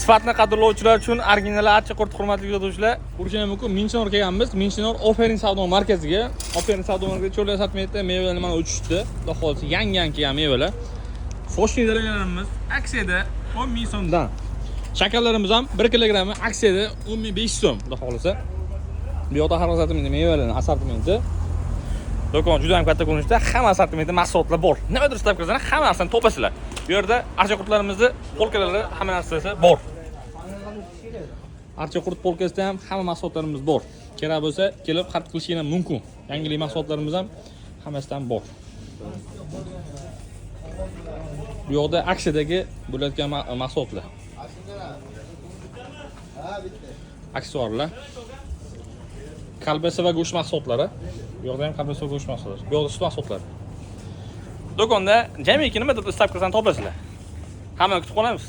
sifatni qadrlovchilar uchun original archa qurt hurmatli kuzatuvchilar, ko'rishingiz mumkin. Minchinor kelganmiz. Minchinor Offering savdo markaziga. Offering savdo markaziga cho'lda sotmaydi, mevalar mana uchishdi. Xudo xolisa yangi kelgan mevalar. Foshnidalarimiz aksiyada 10 ming so'mdan. Shakarlarimiz ham 1 kilogrammi aksiyada 10.500 so'm, xudo xolisa. Bu yoqda har xil mevalarning assortimenti. Do'kon juda ham katta ko'rinishda, hamma assortimenti mahsulotlar bor. Nimadir istab kirsangiz, hamma narsani topasizlar. Bu yerda archa qurtlarimizni polkalari, hamma narsasi bor. Archa qurt polkasida ham hamma mahsulotlarimiz bor. Kerak bo'lsa, kelib xarid qilishingiz ham mumkin. Yangilik mahsulotlarimiz ham hammasidan bor. Bu yoqda aksiyadagi bo'layotgan mahsulotlar. Aksesuarlar. Kolbasa va go'sht mahsulotlari. Bu yoqda ham kolbasa va go'sht mahsulotlari. Bu yoqda sut mahsulotlari. Do'konda jamiki nima deb istab kirsangiz topasizlar. Hammani kutib qolamiz.